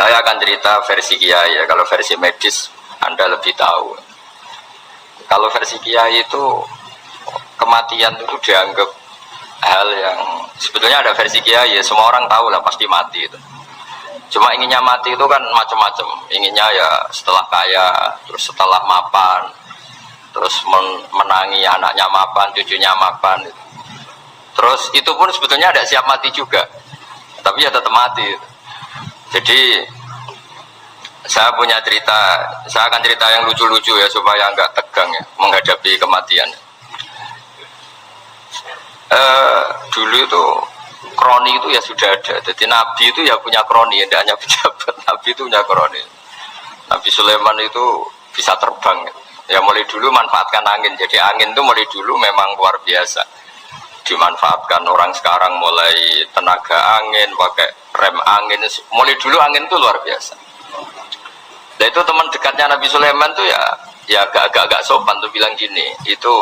Saya akan cerita versi Kiai ya. Kalau versi medis Anda lebih tahu. Kalau versi Kiai itu kematian itu dianggap hal yang sebetulnya ada versi Kiai ya, semua orang tahu lah pasti mati itu. Cuma inginnya mati itu kan macam-macam. Inginnya ya setelah kaya, terus setelah mapan, terus menangi anaknya mapan, cucunya mapan. Terus itu pun sebetulnya ada siap mati juga, tapi ya tetap mati. Jadi saya punya cerita, saya akan cerita yang lucu-lucu ya supaya nggak tegang ya menghadapi kematian. Dulu itu kroni itu ya sudah ada. Jadi Nabi itu ya punya kroni, tidak hanya pejabat. Nabi itu punya kroni. Nabi Sulaiman itu bisa terbang. Ya mulai dulu manfaatkan angin. Jadi angin itu mulai dulu memang luar biasa. Dimanfaatkan orang sekarang mulai tenaga angin, pakai rem angin. Mulai dulu angin itu luar biasa. Dan itu teman dekatnya Nabi Sulaiman tuh ya agak sopan tuh bilang gini, itu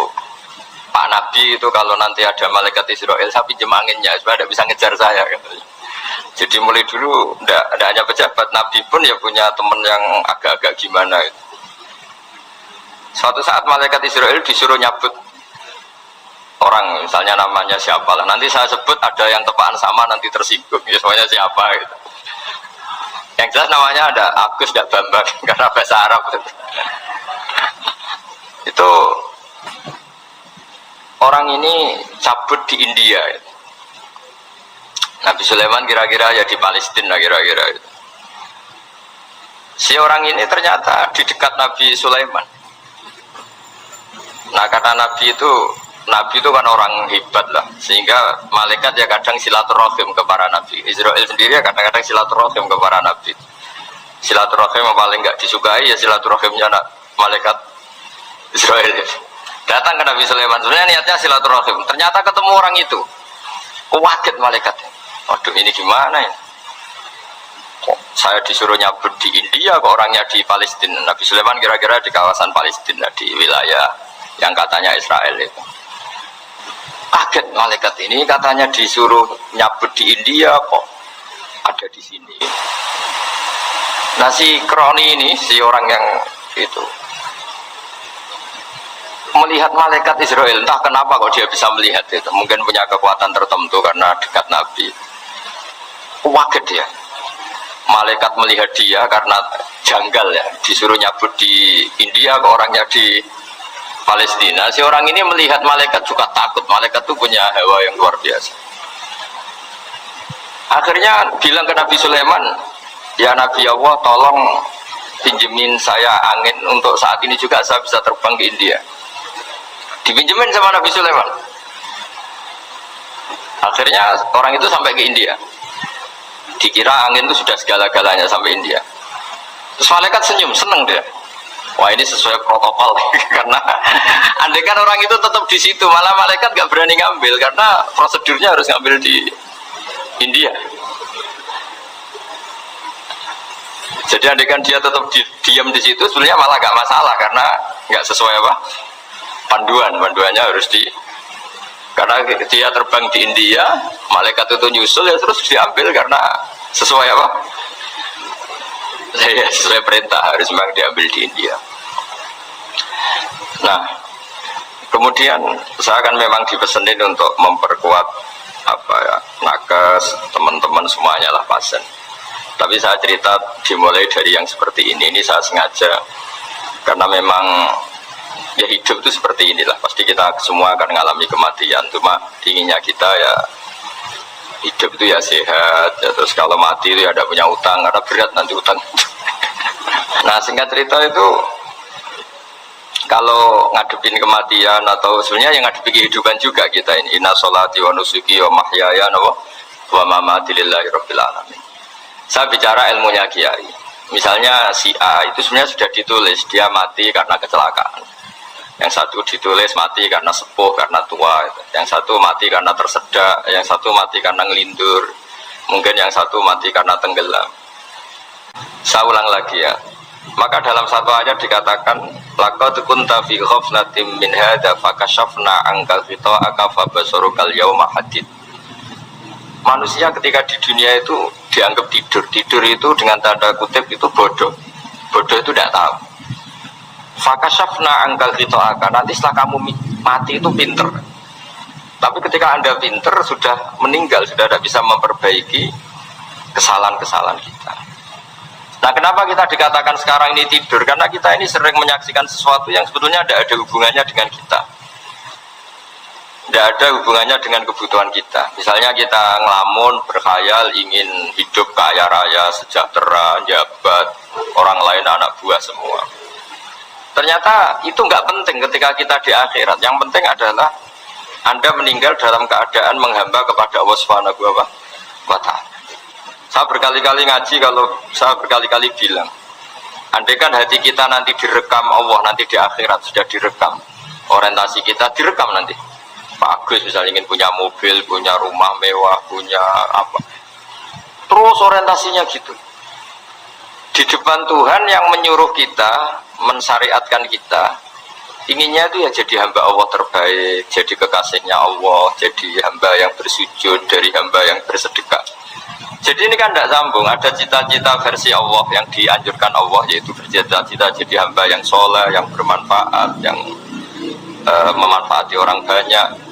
Pak Nabi itu kalau nanti ada malaikat Israel saya pinjam anginnya supaya tidak bisa ngejar saya katanya. Jadi mulai dulu tidak hanya pejabat, Nabi pun ya punya teman yang agak-agak gimana gitu. Suatu saat malaikat Israel disuruh nyabut orang, misalnya namanya siapa lah, nanti saya sebut ada yang tepaan sama nanti tersinggung ya, soalnya siapa gitu. Yang jelas namanya ada Agus dan Bambang karena bahasa Arab itu. Orang ini cabut di India. Nabi Sulaiman kira-kira ya di Palestina kira-kira. Si orang ini ternyata di dekat Nabi Sulaiman. Nah kata Nabi itu kan orang hebat lah, sehingga malaikat ya kadang silaturahim ke para nabi. Israel sendiri ya kadang-kadang silaturahim ke para nabi. Silaturahim yang paling nggak disukai ya silaturahimnya malaikat Israel. Datang ke Nabi Sulaiman, sebenarnya niatnya silaturahim. Ternyata ketemu orang itu, kaget malaikatnya. Waduh ini gimana ya? Kok saya disuruh nyabut di India, kok orangnya di Palestina? Nabi Sulaiman kira-kira di kawasan Palestina, di wilayah yang katanya Israel itu. Kaget malaikat ini, katanya disuruh nyabut di India, kok ada di sini. Nah si kroni ini, si orang yang itu melihat malaikat Israel, entah kenapa kok dia bisa melihat itu, mungkin punya kekuatan tertentu karena dekat Nabi. Kaget dia, malaikat melihat dia karena janggal ya, disuruh nyabut di India ke orangnya di Palestina. Si orang ini melihat malaikat juga takut, malaikat itu punya hawa yang luar biasa. Akhirnya bilang ke Nabi Sulaiman, ya Nabi Allah tolong pinjemin saya angin untuk saat ini juga saya bisa terbang ke India. Dipinjemin sama Nabi Sulaiman. Akhirnya orang itu sampai ke India. Dikira angin itu sudah segala-galanya sampai India. Terus malaikat senyum, seneng dia. Wah ini sesuai protokol karena andai kan orang itu tetap di situ, malah malaikat gak berani ngambil karena prosedurnya harus ngambil di India. Jadi andai kan dia tetap diam di situ, sebenarnya malah gak masalah karena gak sesuai apa? Panduannya harus karena dia terbang di India, malaikat itu nyusul ya terus diambil karena sesuai apa? Sesuai perintah harus memang diambil di India. Nah, kemudian saya akan memang dipesenin untuk memperkuat apa ya, nakes, teman-teman semuanya lah pasien. Tapi saya cerita dimulai dari yang seperti ini saya sengaja karena memang ya hidup itu seperti inilah, pasti kita semua akan mengalami kematian. Cuma inginnya kita ya hidup itu ya sehat ya, terus kalau mati itu ya ada punya utang karena berat nanti utang. Nah singkat cerita itu kalau ngadepin kematian atau sebenarnya yang ngadepi kehidupan juga kita ini, inna sholati wa nusuki wa mahyaya wa mamati lillahi rabbil alamin. Saya bicara ilmunya Kiai. Misalnya si A itu sebenarnya sudah ditulis dia mati karena kecelakaan. Yang satu ditulis mati karena sepuh, karena tua. Yang satu mati karena tersedak, yang satu mati karena ngelindur. Mungkin yang satu mati karena tenggelam. Saya ulang lagi ya. Maka dalam satu ayat dikatakan, laqad kunta fi ghaflatin min hadza fakashafna anka ghita'aka fabasarukal yauma hadid. Manusia ketika di dunia itu dianggap tidur. Tidur itu dengan tanda kutip itu bodoh. Bodoh itu tidak tahu. Fakashafna angkal ghita'aka, nanti setelah kamu mati itu pinter. Tapi ketika Anda pinter, sudah meninggal, sudah tidak bisa memperbaiki kesalahan-kesalahan kita. Nah, kenapa kita dikatakan sekarang ini tidur? Karena kita ini sering menyaksikan sesuatu yang sebetulnya tidak ada hubungannya dengan kita. Tidak ada hubungannya dengan kebutuhan kita. Misalnya kita ngelamun, berkhayal, ingin hidup kaya raya, sejahtera, jabat, orang lain anak buah semua. Ternyata itu nggak penting ketika kita di akhirat. Yang penting adalah Anda meninggal dalam keadaan menghamba kepada Allah Subhanahu wa Ta'ala. Saya berkali-kali ngaji, kalau saya berkali-kali bilang, andai kan hati kita nanti direkam Allah, nanti di akhirat sudah direkam, orientasi kita direkam nanti. Pak Agus misalnya ingin punya mobil, punya rumah mewah, punya apa, terus orientasinya gitu. Di depan Tuhan yang menyuruh kita, mensyariatkan kita, inginnya itu ya jadi hamba Allah terbaik, jadi kekasihnya Allah, jadi hamba yang bersujud, dari hamba yang bersedekah. Jadi ini kan tidak sambung. Ada cita-cita versi Allah yang dianjurkan Allah, yaitu bercita-cita jadi hamba yang soleh, yang bermanfaat, yang memanfaati orang banyak.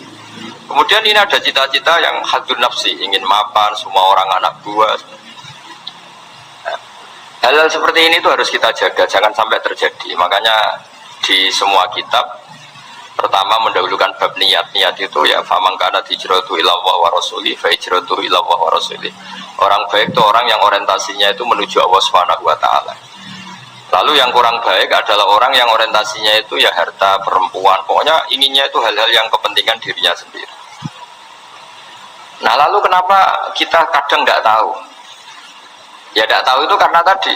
Kemudian ini ada cita-cita yang hadun nafsi, ingin mapan semua orang anak buah. Hal-hal seperti ini itu harus kita jaga, jangan sampai terjadi. Makanya di semua kitab pertama mendahulukan bab niat. Niat itu ya faman kana hijratu ila Allah wa rasuli fa hijratu ila Allah wa rasuli. Orang baik itu orang yang orientasinya itu menuju Allah Subhanahu wa Ta'ala. Lalu yang kurang baik adalah orang yang orientasinya itu ya harta, perempuan, pokoknya inginnya itu hal-hal yang kepentingan dirinya sendiri. Nah, lalu kenapa kita kadang tidak tahu? Ya tidak tahu itu karena tadi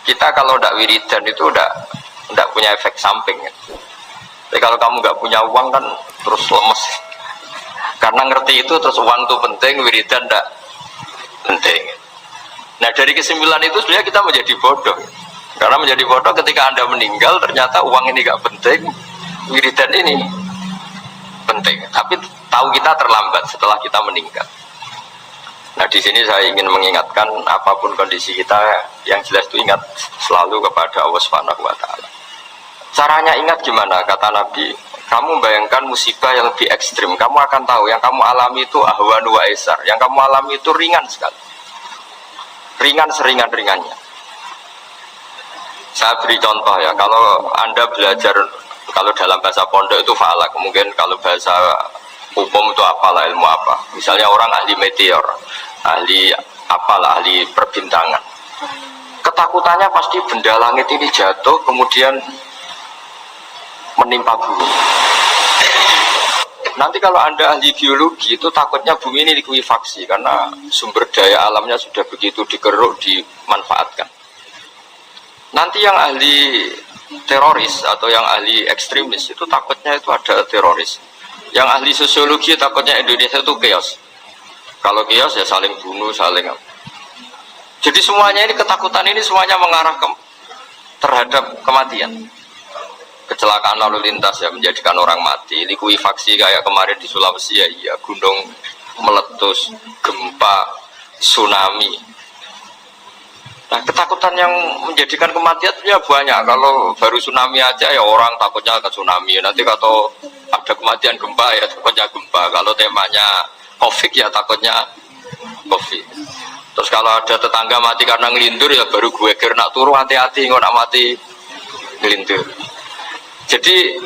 kita kalau tidak wiridan itu tidak punya efek samping. Tapi kalau kamu nggak punya uang kan terus lemes. Karena ngerti itu terus uang itu penting, wiridan tidak penting. Nah, dari kesimpulan itu sebenarnya kita menjadi bodoh. Karena menjadi bodoh ketika Anda meninggal ternyata uang ini nggak penting, wiridan ini penting. Tapi tahu kita terlambat setelah kita meninggal. Nah, di sini saya ingin mengingatkan apapun kondisi kita, yang jelas itu ingat selalu kepada Allah Subhanahu wa Ta'ala. Caranya ingat gimana? Kata Nabi, kamu bayangkan musibah yang lebih ekstrim, kamu akan tahu yang kamu alami itu ahwanu wa aisar, yang kamu alami itu ringan sekali, ringan seringan-ringannya. Saya beri contoh ya, kalau Anda belajar, kalau dalam bahasa pondok itu falak, mungkin kalau bahasa umum itu apalah, ilmu apa, misalnya orang ahli meteor, ahli apalah, ahli perbintangan, ketakutannya pasti benda langit ini jatuh kemudian menimpa bumi. Nanti kalau Anda ahli biologi itu takutnya bumi ini likuifaksi karena sumber daya alamnya sudah begitu dikeruk, dimanfaatkan. Nanti yang ahli teroris atau yang ahli ekstremis itu takutnya itu ada teroris. Yang ahli sosiologi takutnya Indonesia itu chaos. Kalau chaos ya saling bunuh, saling. Jadi semuanya ini, ketakutan ini semuanya mengarah terhadap kematian. Kecelakaan lalu lintas ya menjadikan orang mati, likuifaksi kayak kemarin di Sulawesi ya, iya, gunung meletus, gempa, tsunami. Nah, ketakutan yang menjadikan kematian ya banyak. Kalau baru tsunami aja ya orang takutnya ke tsunami. Nanti kalau ada kematian gempa ya takutnya gempa. Kalau temanya COVID ya takutnya COVID. Terus kalau ada tetangga mati karena ngelindur ya baru gue kira nak turu hati-hati nggak nak mati ngelindur. Jadi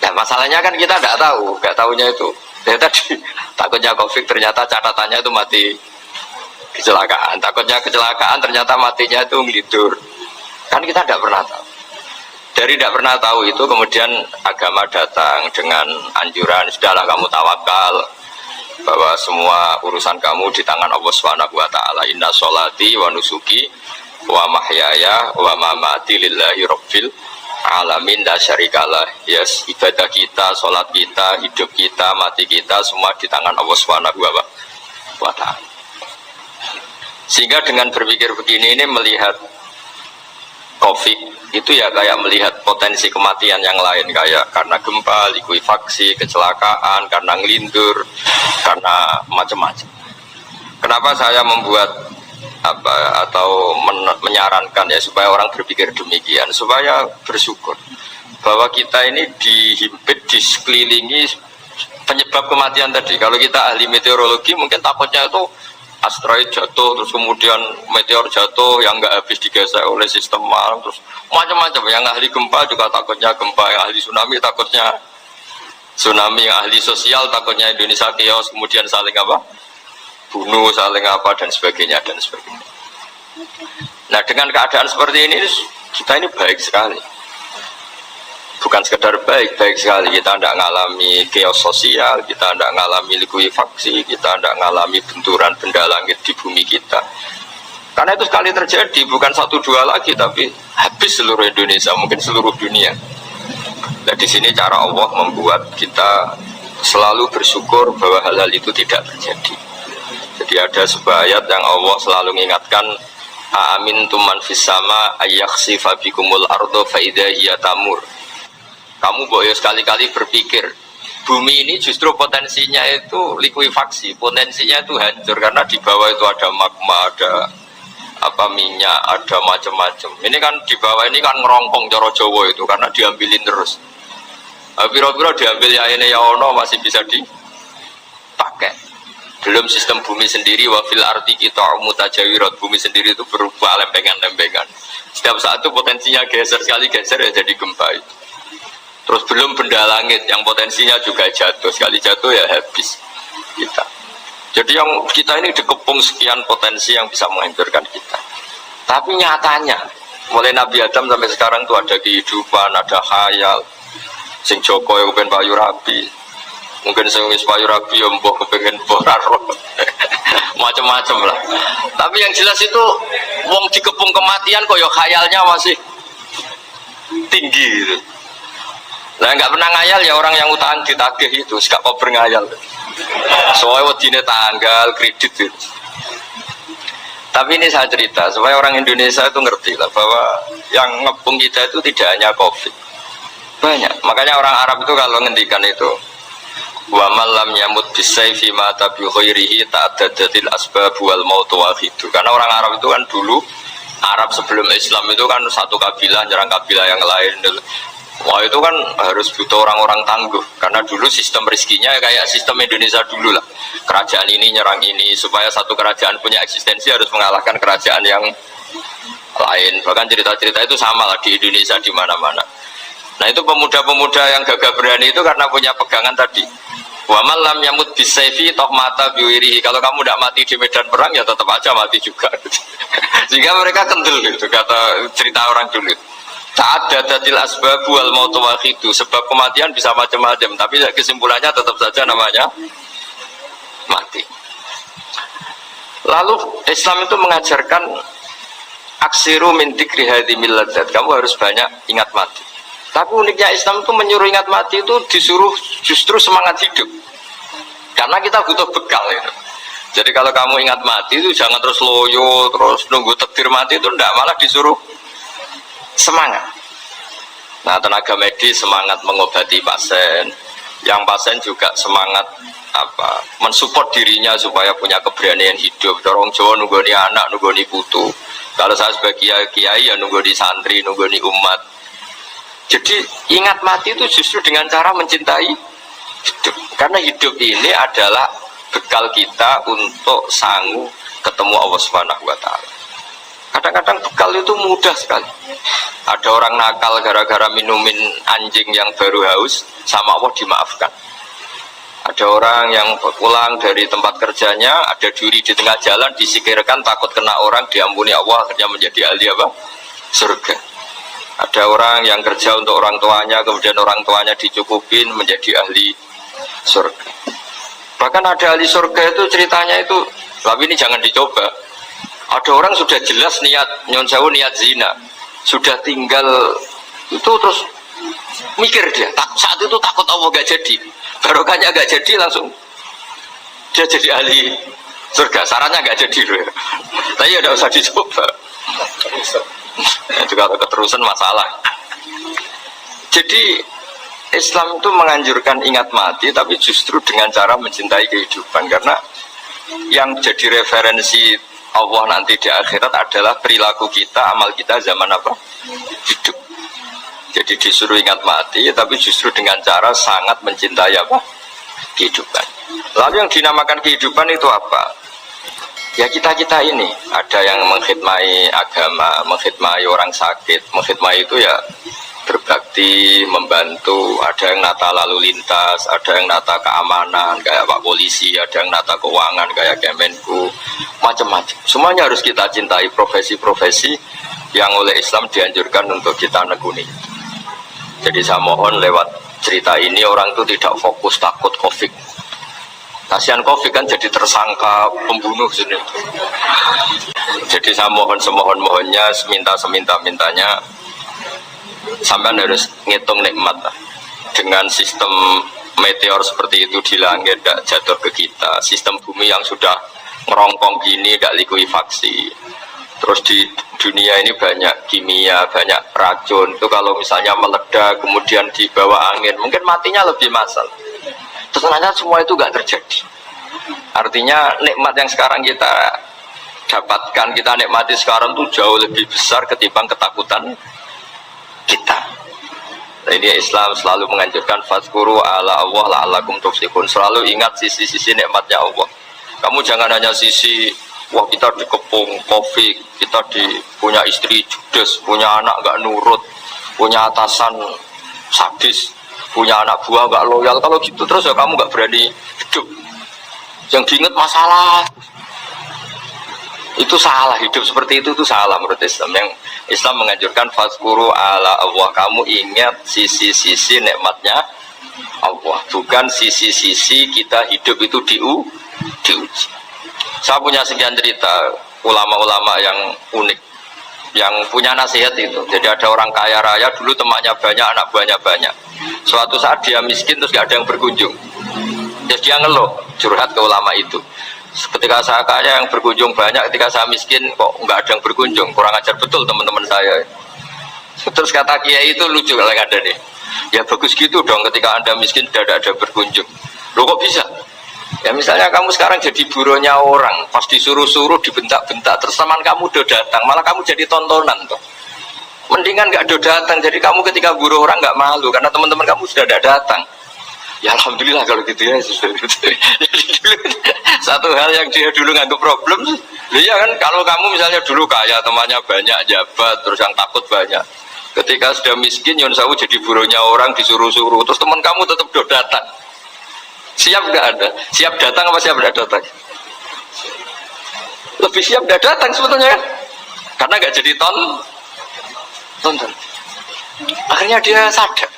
ya masalahnya kan kita nggak tahu, nggak tahunya itu. Ya tadi takutnya COVID ternyata catatannya itu mati kecelakaan, takutnya kecelakaan ternyata matinya itu ngelindur. Kan kita tidak pernah tahu. Dari tidak pernah tahu itu kemudian agama datang dengan anjuran, sudahlah kamu tawakal bahwa semua urusan kamu di tangan Allah Subhanahu wa Ta'ala. Inna sholati wa nusuki wa mahyaya wa mamati lillahi rabbil alamin la syarikalah. Yes, ibadah kita, sholat kita, hidup kita, mati kita semua di tangan Allah Subhanahu wa Ta'ala. Sehingga dengan berpikir begini ini melihat COVID itu ya kayak melihat potensi kematian yang lain, kayak karena gempa, likuifaksi, kecelakaan, karena ngelindur, karena macam-macam. Kenapa saya membuat apa atau menyarankan ya supaya orang berpikir demikian, supaya bersyukur bahwa kita ini dihimpit, disekelilingi penyebab kematian tadi. Kalau kita ahli meteorologi mungkin takutnya itu asteroid jatuh, terus kemudian meteor jatuh yang nggak habis digesek oleh sistem alam, terus macam-macam. Yang ahli gempa juga takutnya gempa, yang ahli tsunami takutnya tsunami, yang ahli sosial takutnya Indonesia chaos, kemudian saling apa? Bunuh, saling apa dan sebagainya dan sebagainya. Nah, dengan keadaan seperti ini kita ini baik sekali. Bukan sekedar baik, baik sekali. Kita tidak mengalami chaos sosial, kita tidak mengalami likuifaksi, kita tidak mengalami benturan benda langit di bumi kita. Karena itu sekali terjadi, bukan 1-2 lagi, tapi habis seluruh Indonesia, mungkin seluruh dunia. Nah, di sini cara Allah membuat kita selalu bersyukur bahwa hal-hal itu tidak terjadi. Jadi ada sebuah ayat yang Allah selalu mengingatkan, amin tuman fis sama ayakhsifa bikumul ardo fa idza hiya tamur. Kamu boleh sekali-kali berpikir bumi ini justru potensinya itu likuifaksi, potensinya itu hancur karena di bawah itu ada magma, ada apa minyak, ada macam-macam. Ini kan di bawah ini kan ngerongkong cara Jawa itu karena diambilin terus. Biro-biro diambil ya ini ya ono masih bisa dipakai. Belum sistem bumi sendiri, wafil arti kita mutajawirat, bumi sendiri itu berubah lempengan-lempengan. Setiap saat itu potensinya geser, sekali geser ya jadi gempa itu. Terus belum benda langit yang potensinya juga jatuh, sekali jatuh ya habis kita. Jadi yang kita ini dikepung sekian potensi yang bisa menghancurkan kita. Tapi nyatanya mulai Nabi Adam sampai sekarang itu ada kehidupan, ada khayal. Sing Joko yang kepengen payu rapi, mungkin sing wis payu rapi yang mbok kepengen boraro. Macam-macam lah. Tapi yang jelas itu wong dikepung kematian kok ya khayalnya masih tinggi gitu. Nah, nggak pernah ngayal ya orang yang utang ditagih itu, gak kok berngayal. Soalnya wedine tanggal kredit itu. Tapi ini saya cerita supaya orang Indonesia itu ngerti lah bahwa yang ngepung kita itu tidak hanya COVID, banyak. Makanya orang Arab itu kalau ngendikan itu, wa malam yamut bisayfi ma tabi khairihi ta'addadatil asbab wal maut wahidu. Karena orang Arab itu kan dulu Arab sebelum Islam itu kan satu kabilah nyerang kabilah yang lain. Wah itu kan harus butuh orang-orang tangguh karena dulu sistem rezekinya kayak sistem Indonesia dulu lah. Kerajaan ini nyerang ini supaya satu kerajaan punya eksistensi harus mengalahkan kerajaan yang lain. Bahkan cerita-cerita itu sama lah di Indonesia di mana-mana. Nah itu pemuda-pemuda yang gagah berani itu karena punya pegangan tadi. Wa man lam yamut bisayfi toh mata biwirihi. Kalau kamu tidak mati di medan perang ya tetap aja mati juga. Sehingga mereka kendel gitu kata cerita orang dulu. Ta'addadatil asbab wal maut wahidu. Sebab kematian bisa macam-macam, tapi kesimpulannya tetap saja namanya mati. Lalu Islam itu mengajarkan aksiru min dzikri hadhimil ladzat. Kamu harus banyak ingat mati. Tapi uniknya Islam itu menyuruh ingat mati itu disuruh justru semangat hidup. Karena kita butuh bekal itu. Jadi kalau kamu ingat mati itu jangan terus loyo, terus nunggu takdir mati itu enggak, malah disuruh semangat. Nah, tenaga medis semangat mengobati pasien, yang pasien juga semangat apa mensupport dirinya supaya punya keberanian hidup. Dorong Jawa nunggoni anak, nunggoni putu. Kalau saya sebagai kiai ya nunggoni santri, nunggoni umat. Jadi ingat mati itu justru dengan cara mencintai hidup. Karena hidup ini adalah bekal kita untuk sanggup ketemu Allah Subhanahu wa taala. Kadang-kadang bekal itu mudah sekali. Ada orang nakal gara-gara minumin anjing yang baru haus, sama Allah dimaafkan. Ada orang yang pulang dari tempat kerjanya, ada duri di tengah jalan, disikirkan takut kena orang, diampuni Allah, akhirnya menjadi ahli apa? Surga. Ada orang yang kerja untuk orang tuanya, kemudian orang tuanya dicukupin menjadi ahli surga. Bahkan ada ahli surga itu ceritanya itu, tapi ini jangan dicoba. Ada orang sudah jelas niat nyon sewu niat zina, sudah tinggal itu terus mikir dia saat itu takut Allah gak jadi, barokahnya gak jadi, langsung dia jadi ahli surga. Sarannya gak jadi loh, tapi ya udah usah dicoba. Itu kalau keterusan masalah. Jadi Islam itu menganjurkan ingat mati, tapi justru dengan cara mencintai kehidupan. Karena yang jadi referensi Allah nanti di akhirat adalah perilaku kita, amal kita zaman apa? Hidup. Jadi disuruh ingat mati, tapi justru dengan cara sangat mencintai apa? Kehidupan. Lalu yang dinamakan kehidupan itu apa? Ya kita-kita ini. Ada yang mengkhidmati agama, mengkhidmati orang sakit, mengkhidmati itu ya berbakti, membantu. Ada yang nata lalu lintas, ada yang nata keamanan kayak Pak Polisi, ada yang nata keuangan kayak Kemenku, macam-macam. Semuanya harus kita cintai, profesi-profesi yang oleh Islam dianjurkan untuk kita nekuni. Jadi saya mohon lewat cerita ini orang itu tidak fokus takut COVID. Kasihan COVID kan jadi tersangka pembunuh sini. Jadi saya mohon semohon-mohonnya, seminta-mintanya sampean harus ngitung nikmat dengan sistem meteor seperti itu di langit tidak jatuh ke kita, sistem bumi yang sudah ngerongkong gini tidak likuifaksi, terus di dunia ini banyak kimia, banyak racun itu kalau misalnya meledak kemudian dibawa angin mungkin matinya lebih massal. Ternyata semua itu nggak terjadi. Artinya nikmat yang sekarang kita dapatkan, kita nikmati sekarang itu jauh lebih besar ketimbang ketakutan kita. Nah, ini Islam selalu menganjurkan fadzkuru ala Allah la'allakum tuflihun. Selalu ingat sisi-sisi nikmatnya Allah. Kamu jangan hanya sisi wah kita dikepung COVID, kita punya istri judes, punya anak nggak nurut, punya atasan sadis, punya anak buah nggak loyal. Kalau gitu terus ya kamu nggak berani hidup. Yang diingat masalah itu salah, hidup seperti itu salah menurut Islam. Yang Islam menganjurkan fadzkuru ala Allah, kamu ingat sisi-sisi nikmatnya Allah, bukan sisi-sisi kita hidup itu diuji. Saya punya sekian cerita ulama-ulama yang unik, yang punya nasihat itu. Jadi ada orang kaya raya dulu temannya banyak, anak buahnya banyak. Suatu saat dia miskin terus gak ada yang berkunjung. Jadi dia ngeluh, curhat ke ulama itu. Ketika saya kaya yang berkunjung banyak, ketika saya miskin kok nggak ada yang berkunjung, kurang ajar betul teman-teman saya. Terus kata kiai itu lucu kalau ada nih, ya bagus gitu dong ketika anda miskin tidak ada berkunjung. Loh kok bisa? Ya misalnya kamu sekarang jadi burunya orang, pas disuruh-suruh dibentak-bentak, terus teman kamu udah datang, malah kamu jadi tontonan tuh. Mendingan nggak ada datang, jadi kamu ketika buruh orang nggak malu karena teman-teman kamu sudah ada datang. Ya alhamdulillah kalau gitu ya. Jadi satu hal yang dia dulu nganggap problem, ya kan kalau kamu misalnya dulu kaya, temannya banyak, jabat, terus yang takut banyak. Ketika sudah miskin, Yon Sawu jadi burunya orang disuruh-suruh, terus teman kamu tetap udah datang. Siap nggak ada? Siap datang apa siap nggak datang? Lebih siap nggak datang sebetulnya kan? Karena nggak jadi tonton. Akhirnya dia sadar.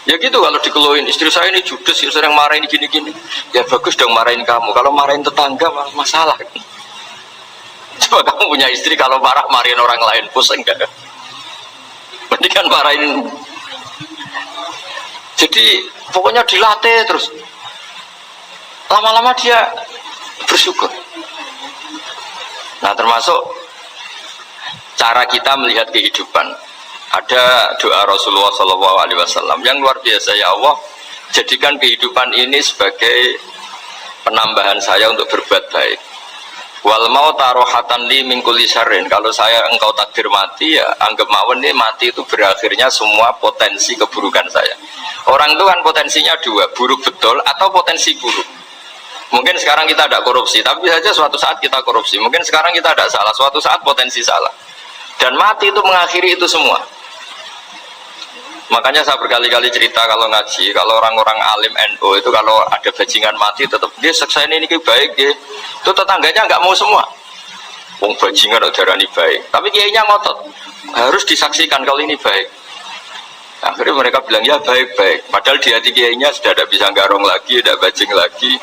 Ya gitu kalau dikeluhin, istri saya ini judes, ya sering marahin gini-gini. Ya bagus dong marahin kamu, kalau marahin tetangga masalah. Coba kamu punya istri kalau marahin orang lain, pusing gak? Mendingan marahin. Jadi pokoknya dilatih terus. Lama-lama dia bersyukur. Nah termasuk cara kita melihat kehidupan. Ada doa Rasulullah SAW yang luar biasa, ya Allah jadikan kehidupan ini sebagai penambahan saya untuk berbuat baik. Wal mau tarohatan li min kulli syarrin, kalau saya engkau takdir mati ya anggap mawon ini mati itu berakhirnya semua potensi keburukan saya. Orang itu kan potensinya dua, buruk betul atau potensi buruk. Mungkin sekarang kita ada korupsi, tapi saja suatu saat kita korupsi. Mungkin sekarang kita ada salah, suatu saat potensi salah. Dan mati itu mengakhiri itu semua. Makanya saya berkali-kali cerita kalau ngaji, kalau orang-orang alim NU itu kalau ada bajingan mati tetap dia seksa ini baik dia. Itu tetangganya nggak mau semua. Wong bajingan darah ini baik, tapi kiainya ngotot harus disaksikan kalau ini baik. Akhirnya mereka bilang ya baik-baik. Padahal di hati kiainya sudah tidak bisa garong lagi, tidak bajing lagi.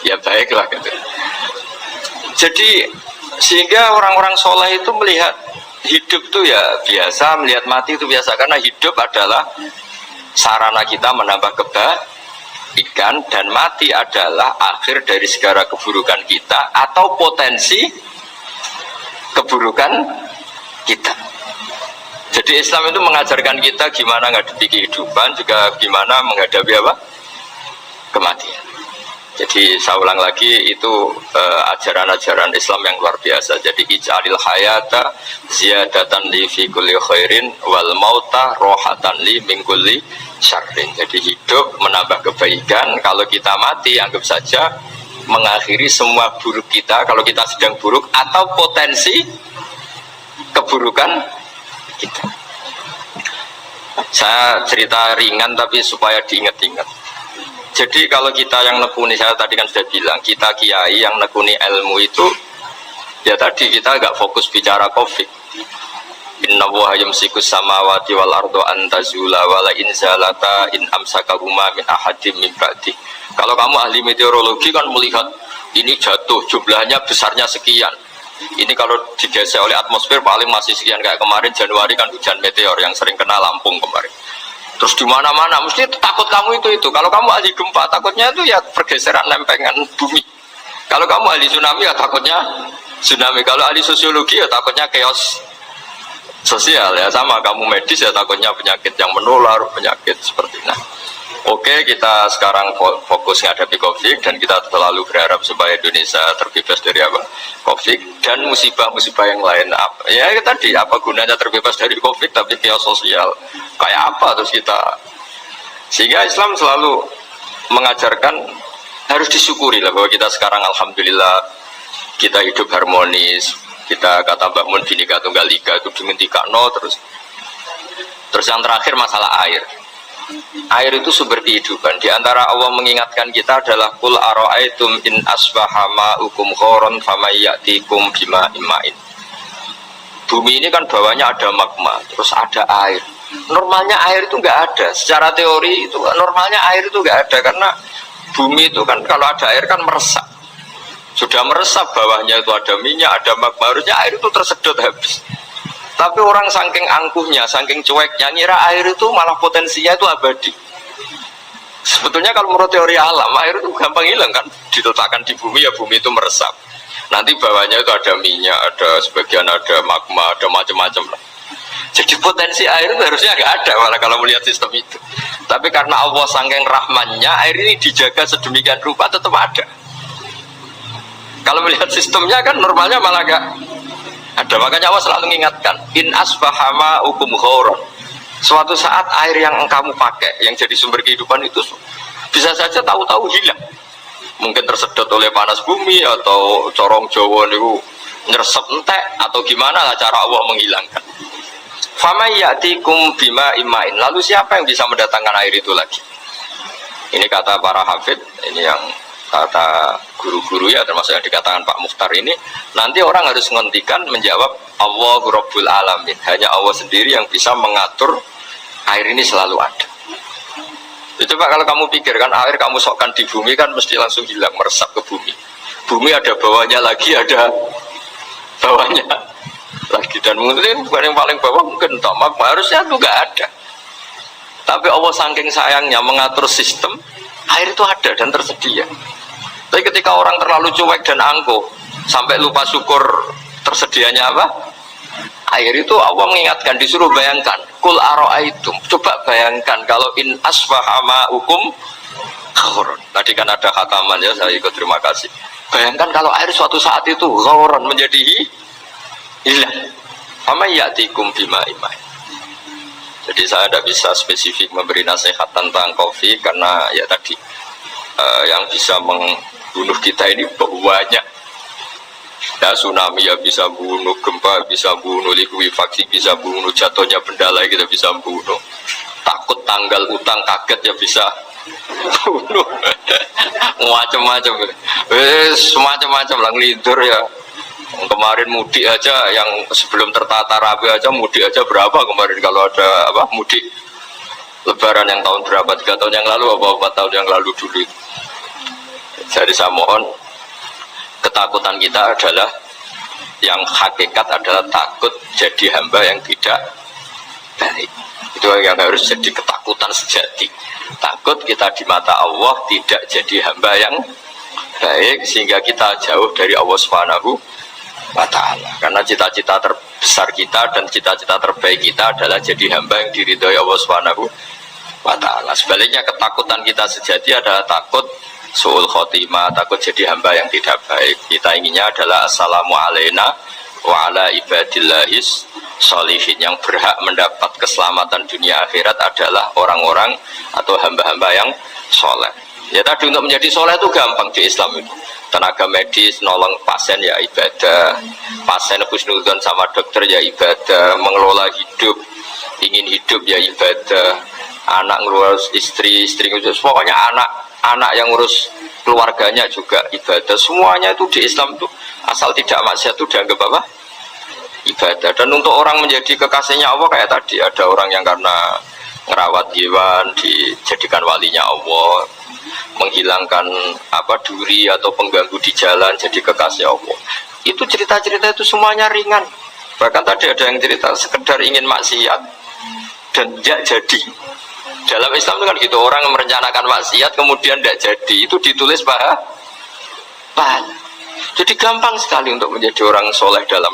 Ya baiklah gitu. Jadi sehingga orang-orang soleh itu melihat hidup itu ya biasa, melihat mati itu biasa, karena hidup adalah sarana kita menambah kebaikan dan mati adalah akhir dari segala keburukan kita atau potensi keburukan kita. Jadi Islam itu mengajarkan kita gimana menghadapi kehidupan, juga gimana menghadapi apa? Kematian. Jadi saya ulang lagi itu ajaran-ajaran Islam yang luar biasa. Jadi ij'alil hayata ziyadatan li fi kulli khairin wal mauta rohatan li min kulli syarrin. Jadi hidup menambah kebaikan, kalau kita mati anggap saja mengakhiri semua buruk kita kalau kita sedang buruk atau potensi keburukan kita. Saya cerita ringan tapi supaya diingat-ingat. Jadi kalau kita yang nekuni, saya tadi kan sudah bilang, kita kiai yang nekuni ilmu itu, ya tadi kita agak fokus bicara COVID. Inna Allaha yumsikus samawati wal ardo antazula wala in zalata in amsakahuma min ahadim min ba'di. Kalau kamu ahli meteorologi kan melihat ini jatuh jumlahnya besarnya sekian. Ini kalau digeser oleh atmosfer paling masih sekian, kayak kemarin Januari kan hujan meteor yang sering kena Lampung kemarin. Terus di mana-mana mesti takut kamu itu. Kalau kamu ahli gempa takutnya itu ya pergeseran lempengan bumi. Kalau kamu ahli tsunami ya takutnya tsunami. Kalau ahli sosiologi ya takutnya chaos sosial ya, sama kamu medis ya takutnya penyakit yang menular, penyakit seperti itu. Nah, oke, kita sekarang fokus menghadapi COVID dan kita selalu berharap supaya Indonesia terbebas dari apa? COVID dan musibah-musibah yang lain. Ya tadi apa gunanya terbebas dari COVID tapi chaos sosial kayak apa terus kita? Sehingga Islam selalu mengajarkan harus disyukuri lah bahwa kita sekarang alhamdulillah kita hidup harmonis. Kita kata Mbak Mun Bhinneka Tunggal Ika itu dihentikan terus yang terakhir masalah air. Air itu sumber kehidupan. Di antara Allah mengingatkan kita adalah qul ara'aitum in asbaha ma'ukum ghoron famayyatikum bima'in ma'in. Bumi ini kan bawahnya ada magma, terus ada air. Normalnya air itu enggak ada. Secara teori itu normalnya air itu enggak ada karena bumi itu kan kalau ada air kan meresap. Sudah meresap bawahnya itu ada minyak, ada magma, harusnya air itu tersedot habis. Tapi orang saking angkuhnya, saking cueknya, ngira air itu malah potensinya itu abadi. Sebetulnya kalau menurut teori alam, air itu gampang hilang kan, diletakkan di bumi ya bumi itu meresap. Nanti bawahnya itu ada minyak, ada sebagian ada magma, ada macam-macam lah. Jadi potensi air itu harusnya nggak ada malah kalau melihat sistem itu. Tapi karena Allah saking rahmannya, air ini dijaga sedemikian rupa tetap ada. Kalau melihat sistemnya kan normalnya malah nggak ada. Makanya Allah selalu mengingatkan in asbahama ukum ghoron. Suatu saat air yang kamu pakai yang jadi sumber kehidupan itu bisa saja tahu-tahu hilang, mungkin tersedot oleh panas bumi atau corong Jawa niku nyeresep entek atau gimana lah cara Allah menghilangkan. Famayyatikum bima imain. Lalu siapa yang bisa mendatangkan air itu lagi? Ini kata para hafid, ini yang kata guru-guru ya, termasuk yang dikatakan Pak Mukhtar ini, nanti orang harus menghentikan menjawab Allahu Rabbul Alamin, hanya Allah sendiri yang bisa mengatur air ini selalu ada. Ya, coba kalau kamu pikirkan air kamu sokkan di bumi kan mesti langsung hilang, meresap ke bumi. Bumi ada bawahnya lagi, ada bawahnya lagi, dan mungkin bukan yang paling bawah mungkin tomak, harusnya itu nggak ada. Tapi Allah saking sayangnya mengatur sistem, air itu ada dan tersedia. Tapi ketika orang terlalu cuek dan angkuh sampai lupa syukur tersedianya apa? Air itu Allah mengingatkan, disuruh bayangkan. Kul ara'aitum. Coba bayangkan kalau in asbaha ma'ukum ghoron. Tadi kan ada khataman ya, saya ikut terima kasih. Bayangkan kalau air suatu saat itu ghoron menjadi hilang. Fama ya'tikum bima imai. Jadi saya tidak bisa spesifik memberi nasihat tentang COVID karena ya tadi yang bisa membunuh kita ini banyak. Ya, tsunami ya bisa bunuh, gempa bisa bunuh, likuifaksi bisa bunuh, jatuhnya benda lain kita bisa bunuh. Takut tanggal utang kaget ya bisa bunuh. Macam-macam. Semacam-macam lah ngelindur ya. Kemarin mudik aja yang sebelum tertata rapi aja mudik aja berapa kemarin kalau ada apa mudik Lebaran yang tahun berapa, 3 tahun yang lalu apa 4 tahun yang lalu dulu. Jadi saya mohon, ketakutan kita adalah yang hakikat adalah takut jadi hamba yang tidak baik. Itu yang harus jadi ketakutan sejati. Takut kita di mata Allah tidak jadi hamba yang baik sehingga kita jauh dari Allah Subhanahu wa ta'ala. Karena cita-cita terbesar kita dan cita-cita terbaik kita adalah jadi hamba yang diridhoi Allah Subhanahu wa ta'ala. Sebaliknya ketakutan kita sejati adalah takut su'ul khotimah, takut jadi hamba yang tidak baik. Kita inginnya adalah assalamu alaina wa ala ibadillahis sholihin. Yang berhak mendapat keselamatan dunia akhirat adalah orang-orang atau hamba-hamba yang soleh. Ya tadi untuk menjadi soleh itu gampang di Islam itu. Tenaga medis nolong pasien ya ibadah, pasien husnudzon sama dokter ya ibadah, mengelola hidup, ingin hidup ya ibadah, anak ngurus istri ngurus, pokoknya anak yang ngurus keluarganya juga ibadah. Semuanya itu di Islam tuh asal tidak maksiat itu dianggap apa? Ibadah. Dan untuk orang menjadi kekasihnya Allah kayak tadi, ada orang yang karena ngerawat hewan dijadikan walinya Allah, menghilangkan duri atau pengganggu di jalan jadi kekasih Allah. Itu cerita-cerita itu semuanya ringan. Bahkan tadi ada yang cerita sekedar ingin maksiat dan tidak jadi. Dalam Islam itu kan gitu, orang merencanakan maksiat kemudian tidak jadi, itu ditulis pahala. Jadi gampang sekali untuk menjadi orang soleh dalam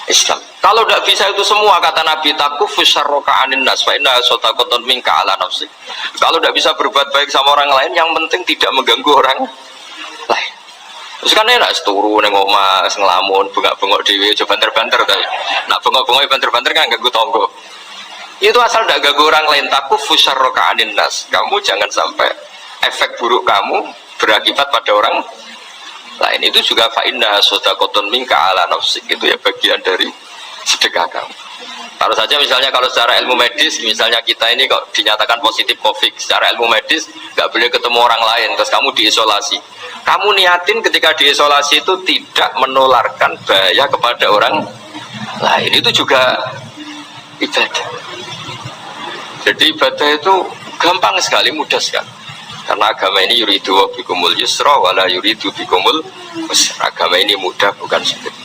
Islam. Kalau tidak bisa itu semua, kata Nabi, takufus syarroka anin nas fa inna sotakotun minka ala nafsi. Kalau tidak bisa berbuat baik sama orang lain, yang penting tidak mengganggu orang lain. Terus kan enak seturu neng omah ngelamun bengak-bengok dewi coba banter-banter tadi. Nak bengok-bengok banter-banter kan ganggu tonggo. Itu asal tidak ganggu orang lain. Takufus syarroka anin nas. Kamu jangan sampai efek buruk kamu berakibat pada orang lain. Itu juga fa inna sotakotun minka ala nafsi. Itu ya bagian dari sedekah kamu. Kalau saja misalnya kalau secara ilmu medis, misalnya kita ini kok dinyatakan positif COVID, secara ilmu medis nggak boleh ketemu orang lain, terus kamu diisolasi. Kamu niatin ketika diisolasi itu tidak menularkan bahaya kepada orang lain. Itu juga ibadah. Jadi ibadah itu gampang sekali, mudah sekali. Karena agama ini yuridu bikumul yusra wala yuridu bikumul usra. Agama ini mudah bukan sulit.